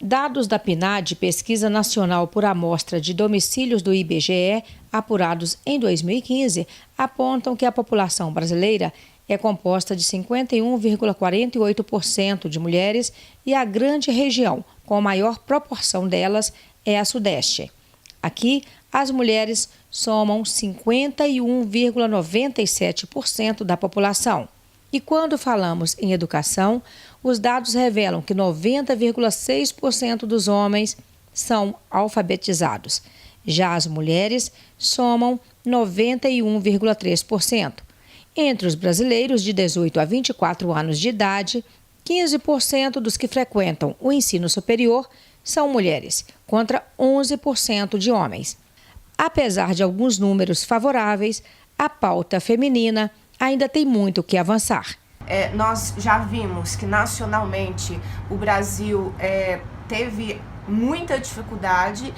Dados da PNAD, Pesquisa Nacional por Amostra de Domicílios do IBGE, apurados em 2015, apontam que a população brasileira é composta de 51,48% de mulheres e a grande região com a maior proporção delas é a Sudeste. Aqui, as mulheres somam 51,97% da população. E quando falamos em educação, os dados revelam que 90,6% dos homens são alfabetizados. Já as mulheres somam 91,3%. Entre os brasileiros de 18 a 24 anos de idade, 15% dos que frequentam o ensino superior são mulheres, contra 11% de homens. Apesar de alguns números favoráveis, a pauta feminina ainda tem muito que avançar. Nós já vimos que nacionalmente o Brasil teve muita dificuldade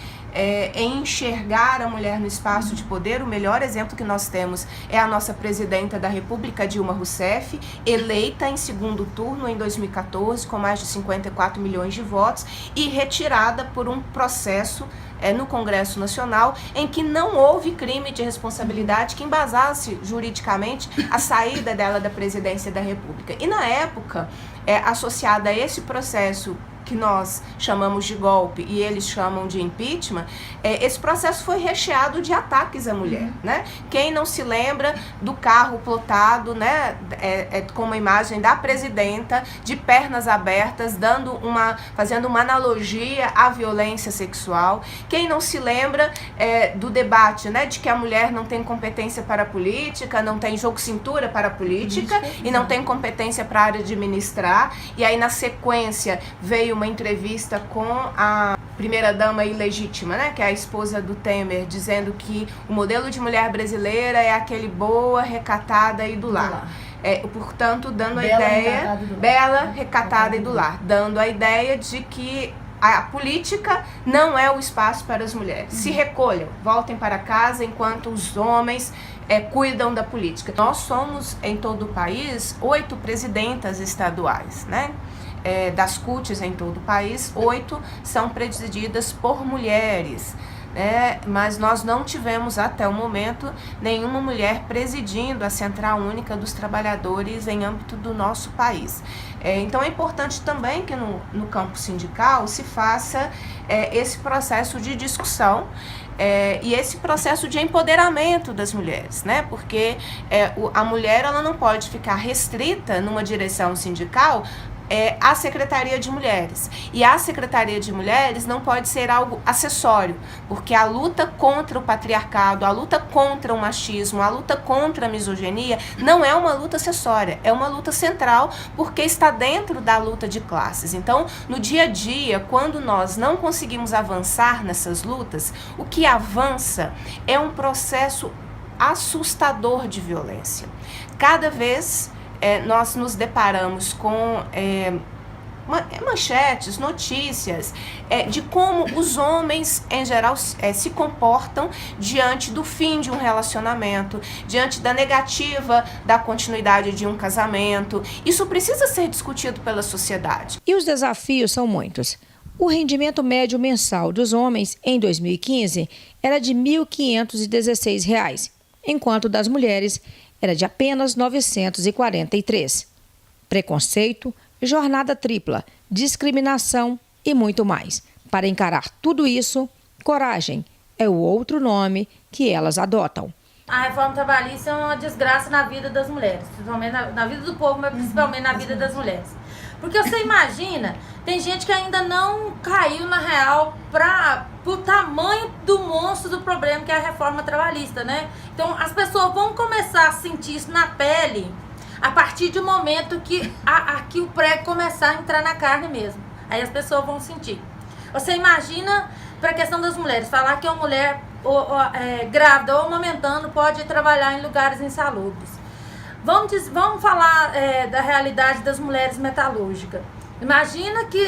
em enxergar a mulher no espaço de poder. O melhor exemplo que nós temos é a nossa presidenta da República, Dilma Rousseff, eleita em segundo turno em 2014 com mais de 54 milhões de votos e retirada por um processo no Congresso Nacional, em que não houve crime de responsabilidade que embasasse juridicamente a saída dela da presidência da República. E na época, associada a esse processo que nós chamamos de golpe e eles chamam de impeachment, esse processo foi recheado de ataques à mulher, né? Quem não se lembra do carro plotado, né, com uma imagem da presidenta de pernas abertas, fazendo uma analogia à violência sexual? Quem não se lembra do debate, né, de que a mulher não tem competência para a política, não tem jogo-cintura para a política e não tem competência para a área de administrar? E aí, na sequência, veio uma entrevista com a primeira-dama ilegítima, né, que é a esposa do Temer, dizendo que o modelo de mulher brasileira é aquele boa, recatada e do lar. Portanto, dando a ideia, bela, recatada e do lar, dando a ideia de que a política não é o espaço para as mulheres. Se recolham, voltem para casa enquanto os homens cuidam da política. Nós somos, em todo o país, 8 presidentas estaduais, né? Das CUTs em todo o país, 8 são presididas por mulheres, mas nós não tivemos até o momento nenhuma mulher presidindo a Central Única dos Trabalhadores em âmbito do nosso país. Então é importante também que no campo sindical se faça esse processo de discussão e esse processo de empoderamento das mulheres, né? Porque a mulher ela não pode ficar restrita numa direção sindical a Secretaria de Mulheres. E a Secretaria de Mulheres não pode ser algo acessório, porque a luta contra o patriarcado, a luta contra o machismo, a luta contra a misoginia não é uma luta acessória, é uma luta central, porque está dentro da luta de classes. Então, no dia a dia, quando nós não conseguimos avançar nessas lutas, o que avança é um processo assustador de violência. Cada vez nós nos deparamos com manchetes, notícias de como os homens, em geral, se comportam diante do fim de um relacionamento, diante da negativa da continuidade de um casamento. Isso precisa ser discutido pela sociedade. E os desafios são muitos. O rendimento médio mensal dos homens em 2015 era de R$ 1.516, enquanto das mulheres era de apenas 943. Preconceito, jornada tripla, discriminação e muito mais. Para encarar tudo isso, coragem é o outro nome que elas adotam. A reforma trabalhista é uma desgraça na vida das mulheres, principalmente na vida do povo, mas principalmente na vida das mulheres. Porque você imagina, tem gente que ainda não caiu na real pro tamanho do monstro do problema que é a reforma trabalhista, né? Então as pessoas vão começar a sentir isso na pele a partir do momento que o prego começar a entrar na carne mesmo. Aí as pessoas vão sentir. Você imagina, para a questão das mulheres, falar que uma mulher grávida ou amamentando pode trabalhar em lugares insalubres. Vamos falar da realidade das mulheres metalúrgicas. Imagina que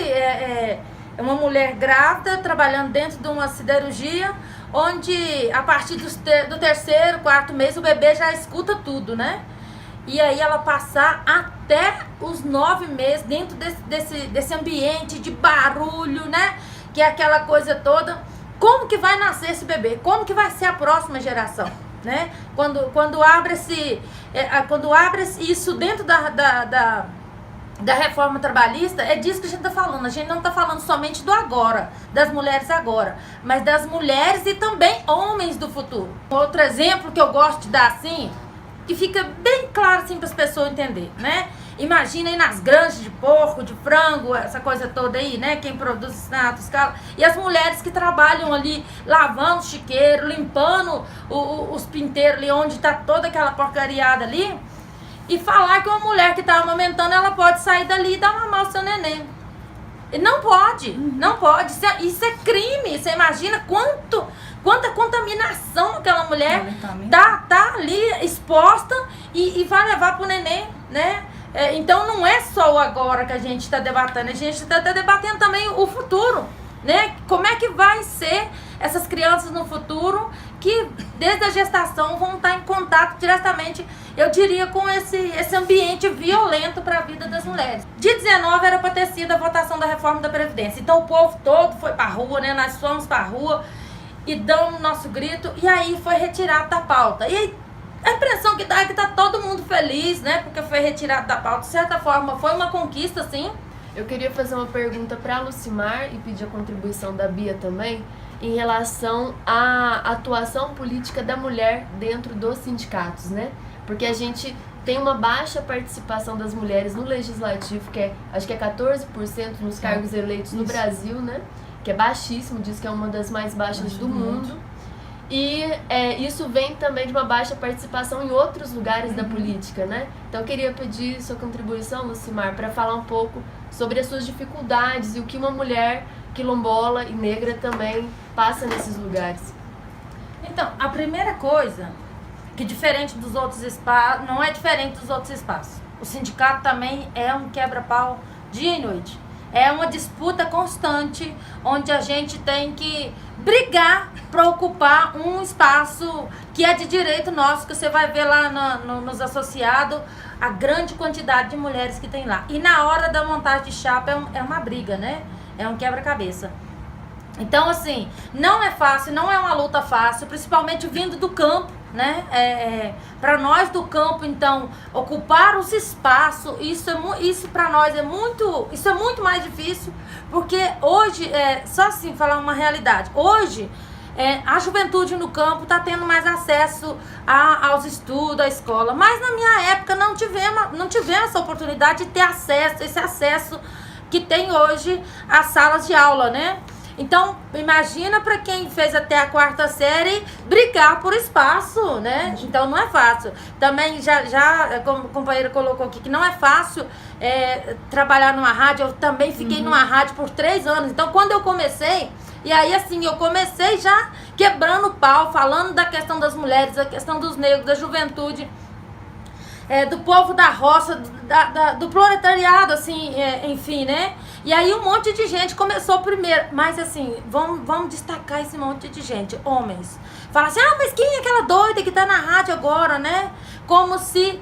uma mulher grávida trabalhando dentro de uma siderurgia, onde a partir do terceiro, quarto mês o bebê já escuta tudo, né? e aí ela passar até os 9 meses dentro desse ambiente de barulho, né? Que é aquela coisa toda. Como que vai nascer esse bebê? Como que vai ser a próxima geração? Né? Quando abre isso dentro da reforma trabalhista, é disso que a gente está falando. A gente não está falando somente do agora, das mulheres agora, mas das mulheres e também homens do futuro. Outro exemplo que eu gosto de dar assim, que fica bem claro assim, para as pessoas entenderem, né? Imagina aí nas granjas de porco, de frango, essa coisa toda aí, né? Quem produz na alta escala. E as mulheres que trabalham ali, lavando o chiqueiro, limpando os pinteiros ali, onde tá toda aquela porcariada ali. E falar que uma mulher que tá amamentando, ela pode sair dali e dar mamar o seu neném. E não pode, não pode. Isso é crime. Você imagina quanta contaminação aquela mulher tá ali exposta e vai levar pro neném, né? Então não é só o agora que a gente está debatendo, a gente está debatendo também o futuro, né? Como é que vai ser essas crianças no futuro que desde a gestação vão estar em contato diretamente, eu diria, com esse ambiente violento para a vida das mulheres. Dia 19 era para ter sido a votação da reforma da Previdência, então o povo todo foi para a rua, né? Nós fomos para a rua e damos nosso grito, e aí foi retirado da pauta. E aí, a impressão que dá é que tá todo mundo feliz, né? Porque foi retirado da pauta. De certa forma, foi uma conquista, sim. Eu queria fazer uma pergunta para a Lucimar e pedir a contribuição da Bia também, em relação à atuação política da mulher dentro dos sindicatos, né? Porque a gente tem uma baixa participação das mulheres no legislativo, acho que é 14% nos cargos eleitos no Brasil, né? Que é baixíssimo, diz que é uma das mais baixas do mundo. E isso vem também de uma baixa participação em outros lugares da política, né? Então eu queria pedir sua contribuição, Lucimar, para falar um pouco sobre as suas dificuldades e o que uma mulher quilombola e negra também passa nesses lugares. Então, a primeira coisa, que diferente dos outros espaços, não é diferente dos outros espaços. O sindicato também é um quebra-pau dia e noite. É uma disputa constante, onde a gente tem que brigar para ocupar um espaço que é de direito nosso, que você vai ver lá nos associados, a grande quantidade de mulheres que tem lá. E na hora da montagem de chapa é uma briga, né? É um quebra-cabeça. Então, assim, não é fácil, não é uma luta fácil, principalmente vindo do campo, né? Para nós do campo, então, ocupar os espaços, isso para nós é muito mais difícil, porque hoje, só assim, falar uma realidade, hoje a juventude no campo está tendo mais acesso aos estudos, à escola, mas na minha época não tivemos essa oportunidade de ter esse acesso que tem hoje às salas de aula, né? Então, imagina para quem fez até a 4ª série brigar por espaço, né? Então, não é fácil. Também, como a companheira colocou aqui, que não é fácil trabalhar numa rádio. Eu também fiquei numa rádio por 3 anos. Então, quando eu comecei, e aí, assim, eu comecei já quebrando o pau, falando da questão das mulheres, da questão dos negros, da juventude, do povo da roça, do proletariado, assim, enfim, né? E aí um monte de gente começou primeiro, mas assim, vamos destacar esse monte de gente, homens. Fala assim, mas quem é aquela doida que tá na rádio agora, né? Como se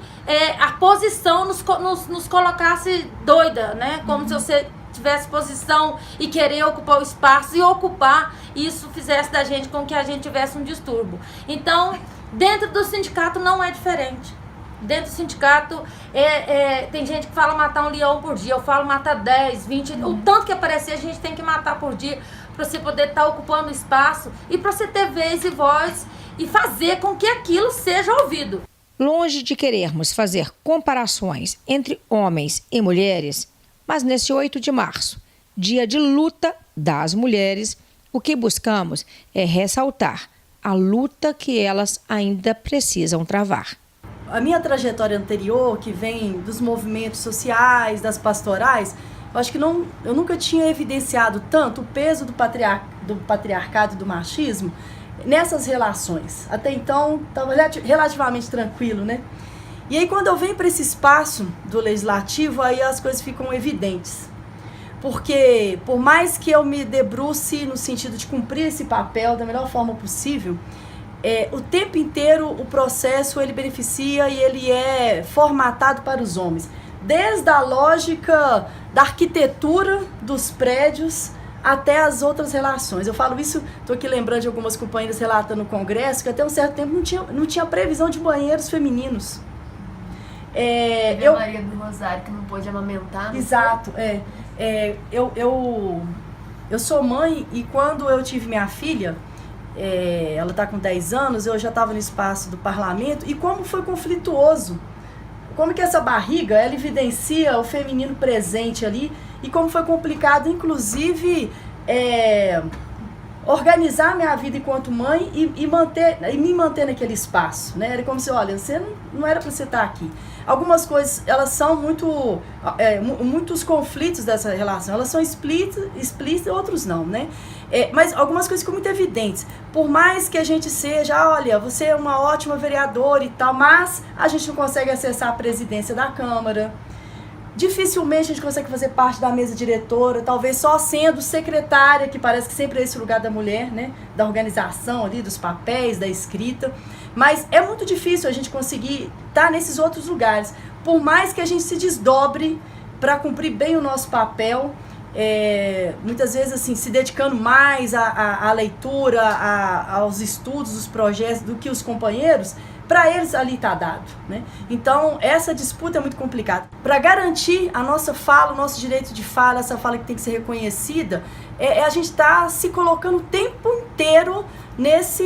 a posição nos colocasse doida, né? Como se você tivesse posição e querer ocupar o espaço e ocupar, isso fizesse da gente com que a gente tivesse um distúrbio. Então, dentro do sindicato não é diferente. Dentro do sindicato, tem gente que fala matar um leão por dia. Eu falo matar 10, 20. O tanto que aparecer, a gente tem que matar por dia para você poder estar ocupando espaço e para você ter vez e voz e fazer com que aquilo seja ouvido. Longe de querermos fazer comparações entre homens e mulheres, mas nesse 8 de março, dia de luta das mulheres, o que buscamos é ressaltar a luta que elas ainda precisam travar. A minha trajetória anterior, que vem dos movimentos sociais, das pastorais, eu acho que eu nunca tinha evidenciado tanto o peso do patriarcado e do machismo nessas relações. Até então, estava relativamente tranquilo, né? E aí, quando eu venho para esse espaço do legislativo, aí as coisas ficam evidentes. Porque, por mais que eu me debruce no sentido de cumprir esse papel da melhor forma possível, o tempo inteiro o processo ele beneficia e ele é formatado para os homens. Desde a lógica da arquitetura dos prédios até as outras relações. Eu falo isso, estou aqui lembrando de algumas companheiras relatando no congresso, que até um certo tempo não tinha previsão de banheiros femininos. Maria do Rosário, que não pôde amamentar. Exato, eu sou mãe e quando eu tive minha filha, ela está com 10 anos, eu já estava no espaço do parlamento, e como foi conflituoso, como que essa barriga, ela evidencia o feminino presente ali, e como foi complicado, inclusive, organizar minha vida enquanto mãe e me manter naquele espaço, né? Era como se, olha, você não era para você estar aqui. Algumas coisas, elas são muitos conflitos dessa relação, elas são explícitas, outros não, né? Mas algumas coisas ficam muito evidentes. Por mais que a gente seja, olha, você é uma ótima vereadora e tal, mas a gente não consegue acessar a presidência da Câmara. Dificilmente a gente consegue fazer parte da mesa diretora, talvez só sendo secretária, que parece que sempre é esse lugar da mulher, né? Da organização ali, dos papéis, da escrita. Mas é muito difícil a gente conseguir estar nesses outros lugares. Por mais que a gente se desdobre para cumprir bem o nosso papel, muitas vezes assim, se dedicando mais à leitura, aos estudos, os projetos do que os companheiros, para eles ali está dado, né? Então, essa disputa é muito complicada. Para garantir a nossa fala, o nosso direito de fala, essa fala que tem que ser reconhecida, a gente está se colocando o tempo inteiro nessa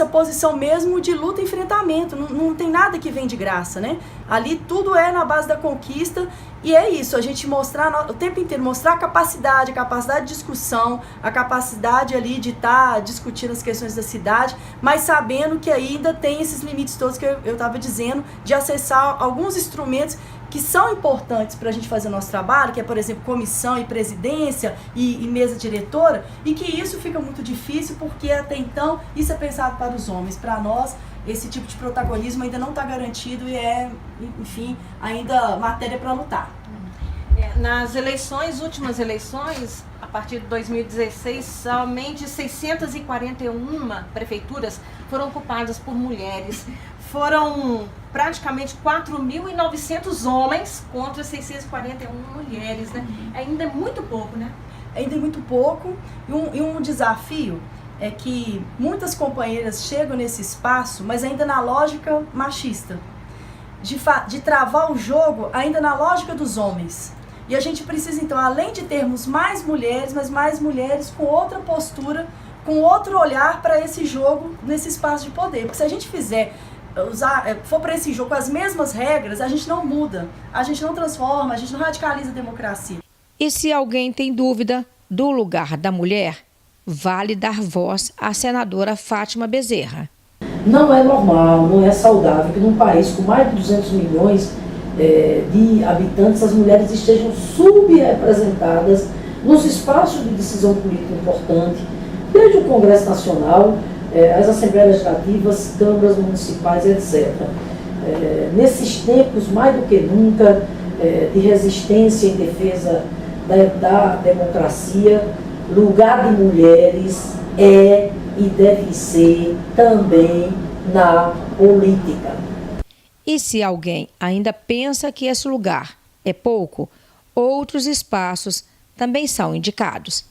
posição mesmo de luta e enfrentamento. Não tem nada que vem de graça, né? Ali tudo é na base da conquista, e é isso, a gente mostrar o tempo inteiro, mostrar a capacidade de discussão, a capacidade ali de estar discutindo as questões da cidade, mas sabendo que ainda tem esses limites todos que eu estava dizendo, de acessar alguns instrumentos que são importantes para a gente fazer o nosso trabalho, que é, por exemplo, comissão e presidência e mesa diretora, e que isso fica muito difícil porque até então isso é pensado para os homens. Para nós, esse tipo de protagonismo ainda não está garantido e enfim, ainda matéria para lutar. Nas últimas eleições, a partir de 2016, somente 641 prefeituras foram ocupadas por mulheres. Foram praticamente 4.900 homens contra 641 mulheres, né? Ainda é muito pouco, né? Ainda é muito pouco. E um desafio é que muitas companheiras chegam nesse espaço, mas ainda na lógica machista. De travar o jogo ainda na lógica dos homens. E a gente precisa, então, além de termos mais mulheres, mas mais mulheres com outra postura, com outro olhar para esse jogo, nesse espaço de poder. Porque se a gente for para esse jogo com as mesmas regras, a gente não muda, a gente não transforma, a gente não radicaliza a democracia. E se alguém tem dúvida do lugar da mulher, vale dar voz à senadora Fátima Bezerra. Não é normal, não é saudável que num país com mais de 200 milhões de habitantes, as mulheres estejam subrepresentadas nos espaços de decisão política importante, desde o Congresso Nacional, as Assembleias Legislativas, câmaras municipais, etc. Nesses tempos, mais do que nunca, de resistência em defesa da democracia, lugar de mulheres é e deve ser também na política. E se alguém ainda pensa que esse lugar é pouco, outros espaços também são indicados.